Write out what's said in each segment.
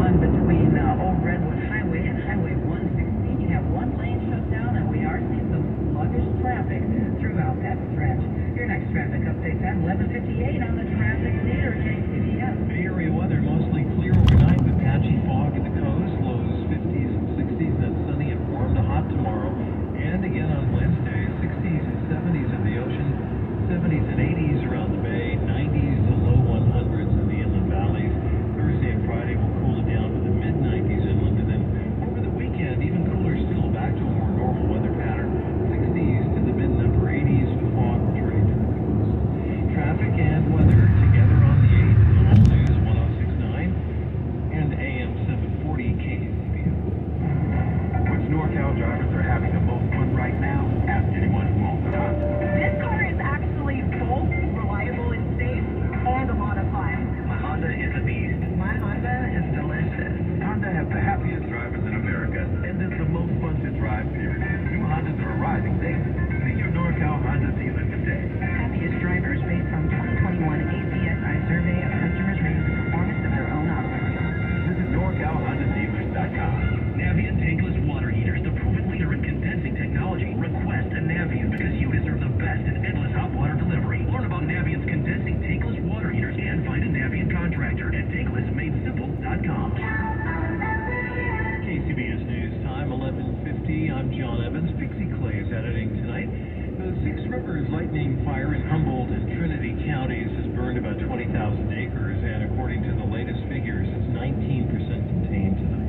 1 between Old Redwood Highway and Highway 116. You have one lane shut down, and we are seeing some sluggish traffic throughout that stretch. Your next traffic update at 11:58 on the traffic leader, KCBS. Bay Area weather mostly clear overnight with patchy fog at the coast, lows 50s and 60s, then sunny and warm to hot tomorrow. And again on Wednesday, 60s and 70s in the ocean, 70s and 80s around the bay, 90s to low 100s in the inland valleys. Thursday and Friday will cool it down to the mid-90s inland, and then over the weekend, even cooler still, back to a more normal weather pattern. 60s to the mid-and-upper 80s with fog returning to the coast. Traffic and weather together on the 8th, Local News 1069 and AM 740 KCBS. Which NorCal drivers are having the most fun right now? Ask anyone who owns a Honda. This car is actually both reliable and safe and a lot of fun. My Honda is a beast. My Honda is delicious. Honda has the happiest drivers in America, and it's the most fun to drive, period. New Hondas are arriving daily. See your NorCal Honda dealer today. Happiest drivers based on 2021 ACSI survey of customers rating the performance of their own automobiles. Visit NorCalHondaDealers.com. Navient tankless water heaters, the proven leader in condensing technology. Request a Navient because you deserve the best in endless hot water delivery. Learn about Navient's condensing tankless water heaters and find a Navient contractor at tanklessmadesimple.com. KCBS News Time, 11:50. I'm John Evans. Pixie Clay is editing tonight. The Six Rivers lightning fire in Humboldt and Trinity counties has burned about 20,000 acres, and according to the latest figures, it's 19% contained tonight.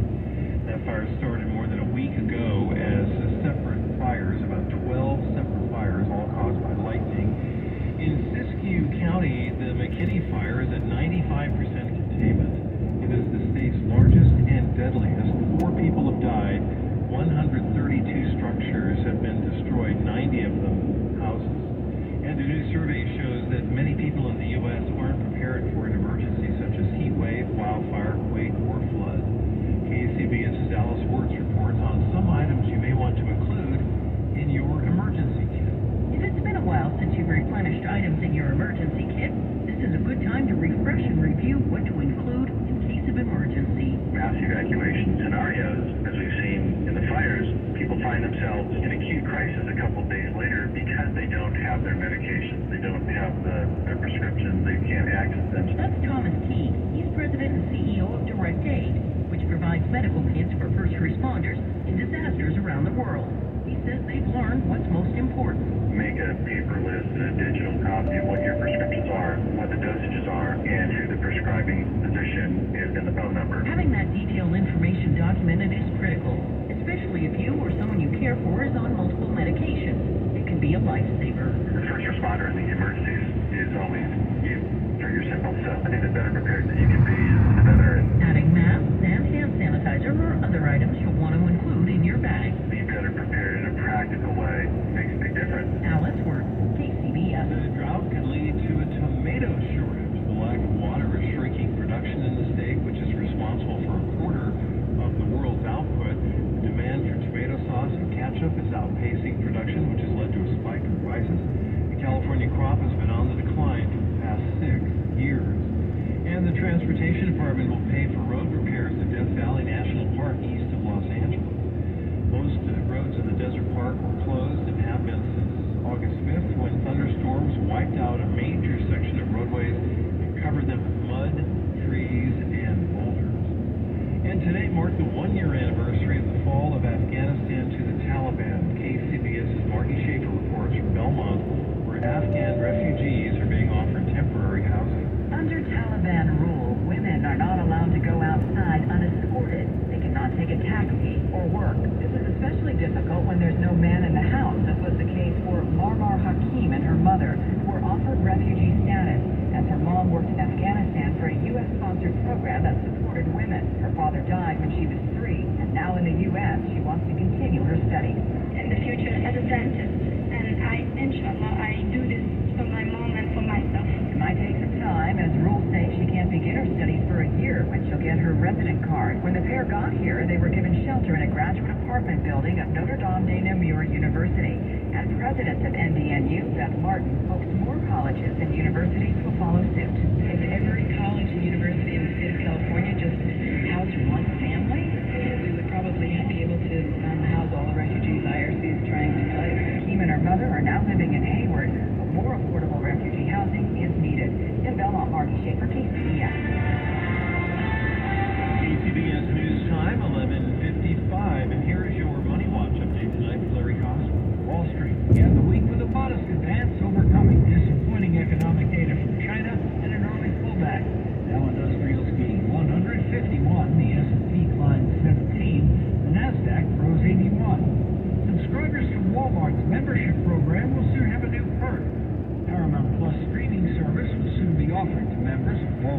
That fire started more than a week ago as separate fires, about 12 separate fires, all caused by lightning. In Siskiyou County, the McKinney fire is at 95% containment. It is the state's largest and deadliest. 4 people have died. 132 structures have been destroyed, 90 of them houses. And a new survey shows that many people in the U.S. aren't prepared for an emergency such as heat wave, wildfire, quake, or flood. KCBS's Alice Wirtz reports on some items you may want to include in your emergency kit. If it's been a while since you've replenished items in your emergency kit, this is a good time to refresh and review what to include in case of emergency. Mass evacuation scenarios, as we've seen in the fires, people find themselves in acute crisis a couple days later because they don't have their medications, they don't have their prescriptions, they can't access them. That's Thomas Keene. He's president and CEO of Direct Aid, which provides medical kits for first responders in disasters around the world. He says they've learned what's most important. Make a paper list, a digital copy of what your prescriptions are, what the dosages are, and who the prescribing physician is and the phone number. Having that detailed information documented is critical, especially if you or someone you care for is on multiple medications. It can be a lifesaver. The first responder in the emergencies is always you for yourself. So I think the better prepared that you can be, the better. Adding masks and hand sanitizer are other items you'll want to include in your bag. Be better prepared in a practical way makes a big difference. Alice Wirtz, KCBS. The drought could lead to a tomato shortage. The lack of water is shrinking production in the state, which is responsible for a quarter of the world's output. The demand for tomato sauce and ketchup is outpacing production, which has led to a spike in prices. The California crop has been on the decline for the past 6 years. And the Transportation Department will pay for road repairs at Death Valley National Park east of Los Angeles. Most roads in the desert park were closed and have been since August 5th when thunderstorms wiped out a major section of roadways and covered them with mud, trees, and boulders. And today marked the 1-year anniversary of the fall of Afghanistan to the Taliban. KCBS's Marty Schaefer reports from Belmont, where Afghan refugees are being offered temporary housing. Under Taliban rule, women are not allowed to go outside unescorted. They cannot take a taxi or work. This is especially difficult when there's no man in the house, as was the case for Marmar Hakim and her mother, who were offered refugee status, as her mom worked in Afghanistan for a U.S.-sponsored program that supported women. Her father died when she was 3, and now in the U.S., she wants to continue her studies. In the future as a dentist, and inshallah, I do this for my mom and for myself. It might take some time, as rules say she can't begin her studies for a year when she'll get her resident card. When the pair got here, they were given shelter in a graduate apartment building at Notre Dame de Namur University. And president of NDNU, Beth Martin, hopes more colleges and universities will follow suit. If every college and university in the state of California just housed one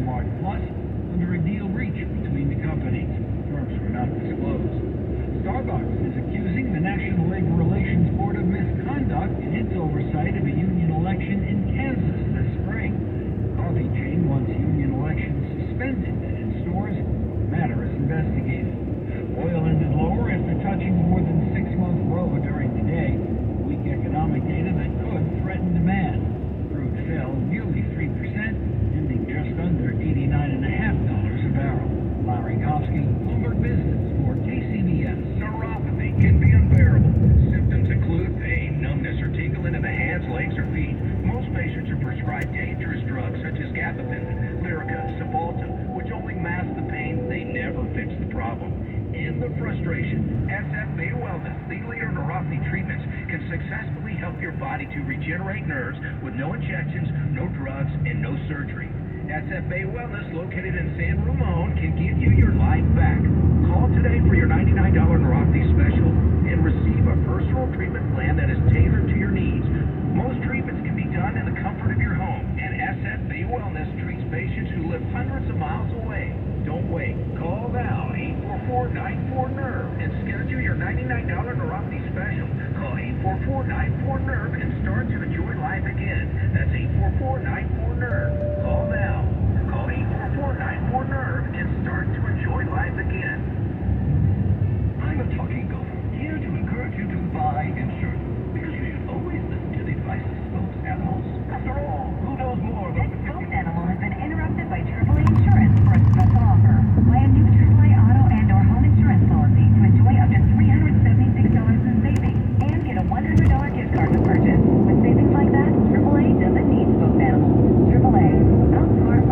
Walmart Plus under a deal reached between the companies. Terms were not disclosed. Starbucks is accusing the National Labor Relations Board of misconduct in its oversight of a union election in Kansas this spring. The coffee chain wants union elections suspended in stores. The matter is investigated. Oil ended lower after touching more than 6-month low during the day. Weak economic data that could threaten demand. Crude fell nearly 3%, ending just under $89.50 a barrel. Marin, Bloomberg Business for KCBS. Neuropathy can be unbearable. Symptoms include pain, numbness, or tingling in the hands, legs, or feet. Most patients are prescribed dangerous drugs such as gabapentin, Lyrica, Cymbalta, which only mask the pain. They never fix the problem. In the frustration, SFA Wellness, the leader in neuropathy treatments, can successfully help your body to regenerate nerves with no injections, no drugs, and no surgery. SFA Wellness, located in San Ramon, can give you your life back. Call today for your $99 neuropathy special and receive a personal treatment plan that is tailored to your needs. Most treatments can be done in the comfort of your home, and SFA Wellness treats patients who live hundreds of miles away. Don't wait. Call now, 844-94-NERVE, and schedule your $99 neuropathy special. Call 844-94-NERVE and start to enjoy life again. That's 844-94-NERVE. Call now. Call 844-94-NERVE and start to enjoy life again. I'm a talking golfer, here to encourage you to buy insurance, because you should always listen to the advice of spokes animals. After all, who knows more about This spokes animal has been interrupted by AAA Insurance for a special offer. Buy a new AAA auto and/or home insurance policy to enjoy up to $376 in savings and get a $100 gift card to purchase. With savings like that, AAA doesn't need spokes animals. AAA, outsmart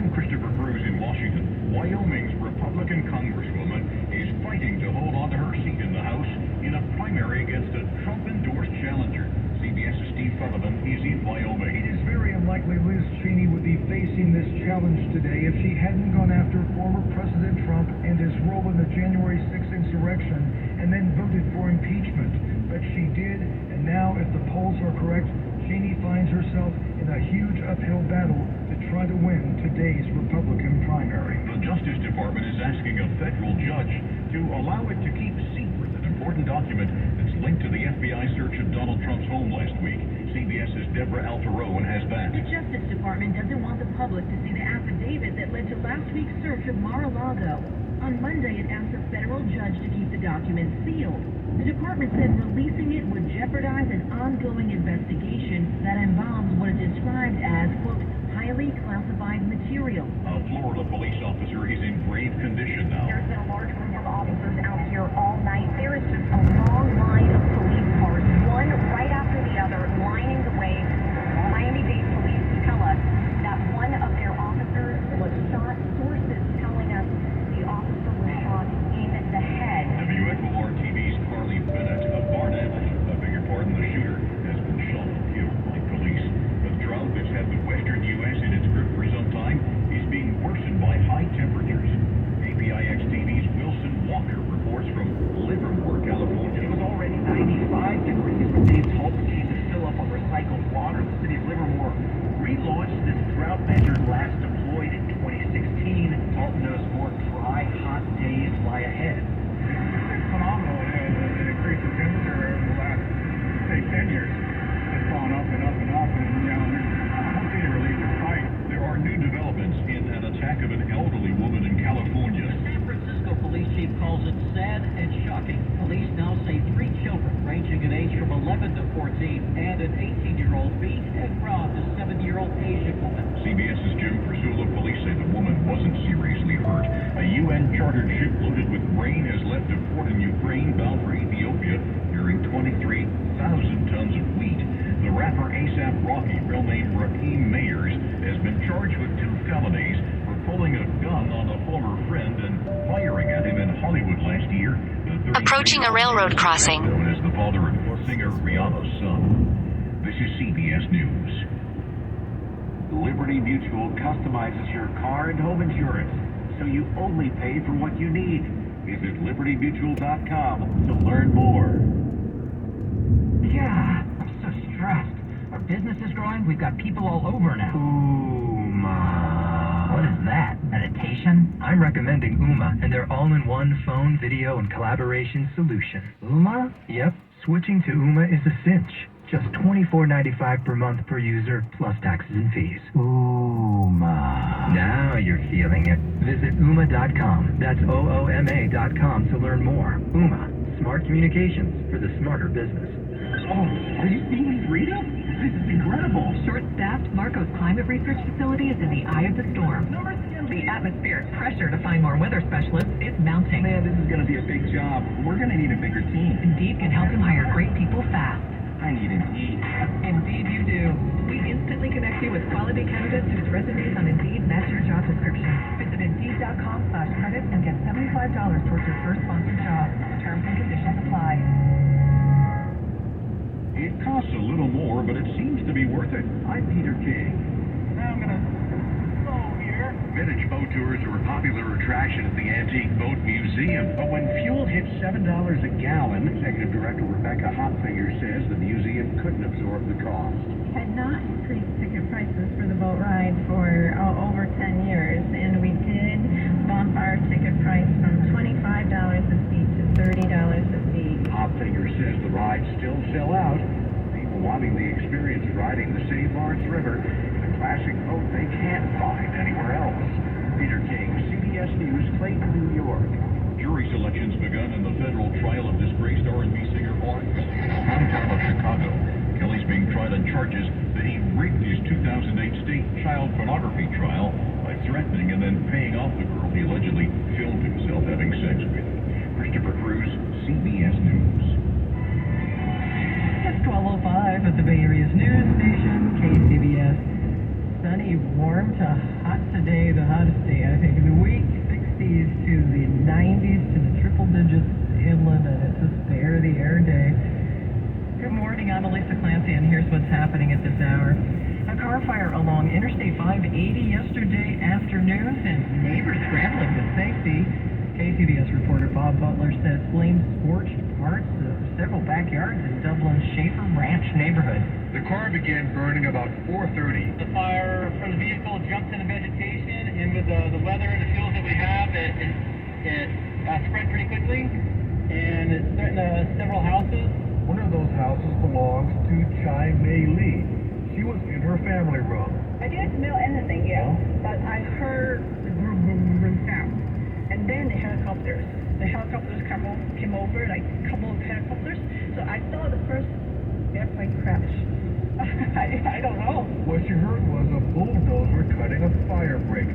I'm Christopher Cruz in Washington. Wyoming's Republican Congresswoman is fighting to hold on to her seat in the House in a primary against a Trump-endorsed challenger. CBS's Steve Sullivan is in Wyoming. It is very unlikely Liz Cheney would be facing this challenge today if she hadn't gone after former President Trump and his role in the January 6th insurrection and then voted for impeachment. But she did, and now, if the polls are correct, Cheney finds herself in a huge uphill battle to try to win today's Republican primary. The Justice Department is asking a federal judge to allow it to keep secret an important document that's linked to the FBI search of Donald Trump's home last week. CBS's Deborah Altaroan has that. The Justice Department doesn't want the public to see the affidavit that led to last week's search of Mar-a-Lago. On Monday, it asked a federal judge to keep the document sealed. The department said releasing it would jeopardize an ongoing investigation that involves what it described as, quote, highly classified material. A Florida police officer is in grave condition now. There's been a large group of officers out here all night. There is just a long line of police cars, one right after the other, lining the way. Miami-Dade police tell us that one of their officers was shot. Sources telling us the officer was shot in the head. WFOR-TV's Carly Bennett of Barnett, the shooter, has been shot and killed by police. The drought that's had the western U.S. in its grip for some time is being worsened by high temperatures. APIX-TV's Wilson Walker reports from Livermore, California. It was already 95 degrees when Dave's Hope came to fill up on recycled water. The city of Livermore relaunched this drought measure last deployed in 2016. Dalton knows more dry, hot days lie ahead. It's phenomenal. The increase in temperature over the last, say, 10 years has gone up and up and up, and I don't see any relief. It's tight. There are new developments in an attack of an elderly woman in California. The San Francisco police chief calls it sad and shocking. Police now say 3 children, ranging in age from 11 to 14, and an 18-year-old beat and robbed a 7-year-old Asian woman. CBS's Jim Priscilla. Police say the woman wasn't seriously hurt. A UN chartered ship loaded with grain has left a port in Ukraine bound for Ethiopia, carrying 23,000 tons of wheat. The rapper A$AP Rocky, real name Raheem Mayers, has been charged with 2 felonies for pulling a gun on a former friend and firing at him in Hollywood last year. Approaching a railroad crossing. Known as the father of singer Rihanna's son. This is CBS News. Liberty Mutual customizes your car and home insurance, so you only pay for what you need. Visit libertymutual.com to learn more. Yeah, I'm so stressed. Our business is growing. We've got people all over now. Ooma. What is that? Meditation? I'm recommending Ooma and their all-in-one phone, video, and collaboration solution. Ooma? Yep, switching to Ooma is a cinch. Just $24.95 per month per user, plus taxes and fees. Ooma. Now you're feeling it. Visit Ooma.com. That's OOMA.com to learn more. Ooma. Smart communications for the smarter business. Oh, are you seeing these readouts? This is incredible. Short-staffed Marco's climate research facility is in the eye of the storm. The atmospheric pressure to find more weather specialists is mounting. Man, this is going to be a big job. We're going to need a bigger team. Indeed can help him hire great people fast. I need Indeed. Indeed you do. We instantly connect you with quality candidates whose resumes on Indeed match your job description. Visit Indeed.com/credit and get $75 towards your first sponsored job. Terms and conditions apply. It costs a little more, but it seems to be worth it. I'm Peter King. Now I'm going to go here. Vintage boat tours are a popular attraction at the Antique Boat Museum. But when fuel hits $7 a gallon, Executive Director Rebecca Hotfinger says the museum couldn't absorb the cost. Had not increased ticket prices for the boat ride for over 10 years, and we did bump our ticket price from $25 a seat to $30 a seat. Hotfinger says the rides still sell out. People wanting the experience of riding the St. Lawrence River in a classic boat they can't find anywhere else. Peter King, CBS News, Clayton, New York. Jury selections begun in the federal trial of disgraced R&B singer Marin in the hometown of Chicago. Kelly's being tried on charges that he rigged his 2008 state child pornography trial by threatening and then paying off the girl he allegedly filmed himself having sex with. Christopher Cruz, CBS News. It's 12:05 at the Bay Area's news station, KCBS. Sunny pretty warm to hot today, the hottest day I think of the week. 60s to the 90s to the triple digits inland, and it's a spare the air day. Good morning, I'm Elisa Clancy, and here's what's happening at this hour. A car fire along Interstate 580 yesterday afternoon, and neighbors scrambling to safety. KCBS reporter Bob Butler says flames scorched parts of several backyards in Dublin's Schaefer Ranch neighborhood. The car began burning about 4:30. The fire from the vehicle jumped into vegetation, and with the weather and the fuels that we have, it spread pretty quickly, and it threatened several houses. One of those houses belongs to Chai Mei Lee. She was in her family room. I didn't smell anything yet, but I heard the vroom, vroom, vroom sound. And then the helicopters. The helicopters came over, like a couple of helicopters. So I saw the first airplane crash. I don't know. What she heard was a bulldozer cutting a fire break.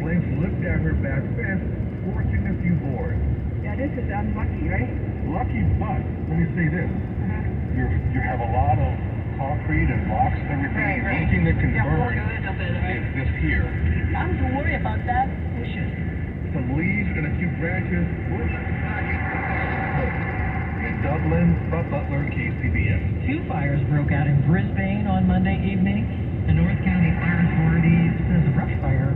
Flames licked down her back fence, scorching a few boards. Yeah, this is unlucky, right? Lucky, but let me say this. You have a lot of concrete and rocks and everything. The only thing that can burn is this here. Not to worry about that. Bushes. Some leaves and a few branches were in Dublin, Bob Butler, KCBS. Two fires broke out in Brisbane on Monday evening. The North County Fire Authority says a brush fire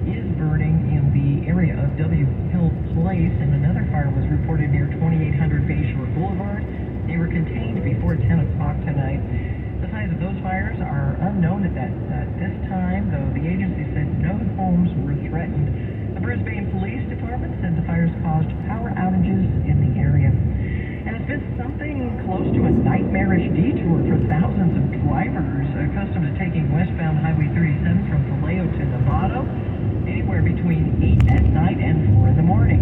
is burning in the area of W Hill Place, and another fire was reported near 2800 Bayshore Boulevard. They were contained before 10 o'clock tonight. The size of those fires are unknown at this time, though the agency said no homes were threatened. The Brisbane Police Department said the fires caused power outages in the area. And it's been something close to a nightmarish detour for thousands of drivers accustomed to taking westbound Highway 37 from Vallejo to Novato, anywhere between 8 at night and 4 in the morning.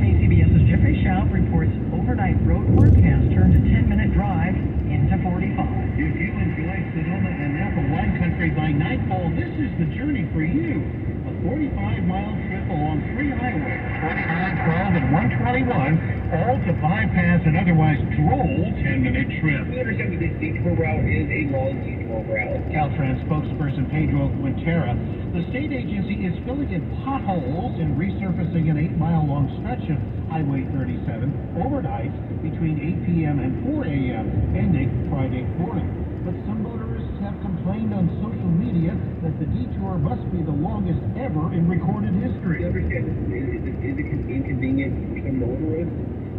KCBS's Jeffrey Schaub reports overnight road work has turned a 10-minute drive into 45. If you enjoy Sonoma and Napa wine country by nightfall, this is the journey for you. A 45-mile trip along 3 highways, 29, 12, and 121, all to bypass an otherwise droll 10-minute trip. We understand that this detour route is a long detour route. Caltrans spokesperson Pedro Quintera, the state agency is filling in potholes and resurfacing an 8-mile-long stretch of Highway 37 overnight between 8 p.m. and 4 a.m., ending Friday morning. But some motorists have complained on social media that the detour must be the longest ever in recorded history. We understand this is inconvenient for some motorists,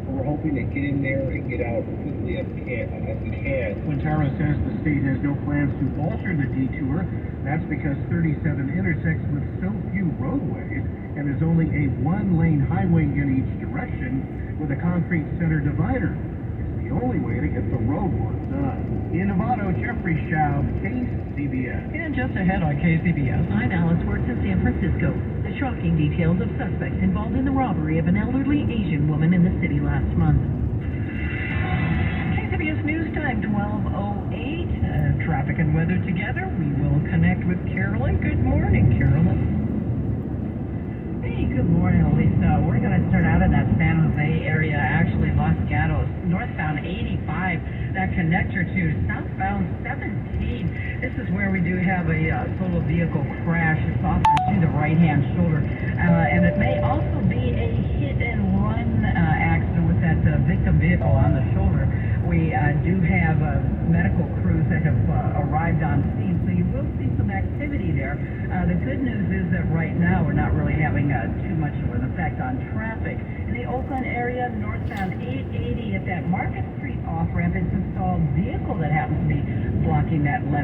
but we're hoping to get in there and get out as quickly as we can. Quintero says the state has no plans to alter the detour. That's because 37 intersects with so few roadways and is only a 1-lane highway in each direction with a concrete center divider. It's the only way to get the road work done. In Novato, Jeffrey Schaub, KCBS. And just ahead on KCBS, I'm Alice Wertz in San Francisco. The shocking details of suspects involved in the robbery of an elderly Asian woman in the city last month. KCBS News Time, 12:08. Traffic and weather together. We will connect with Carolyn. Good morning, Carolyn. Hey, good morning, Elisa. We're going to start out in that San Jose area, actually Los Gatos, northbound 85, that connector to southbound 17. This is where we do have a total vehicle crash. It's off to the right-hand shoulder. And it may also be a hit-and-run accident with that victim vehicle on the shoulder. We do have medical crews that have arrived on scene, so you will see some activity there. The good news is that right now we're not really having too much of an effect on traffic. In the Oakland area, northbound 880 at that Market Street off-ramp, it's a stalled vehicle that happens to be blocking that left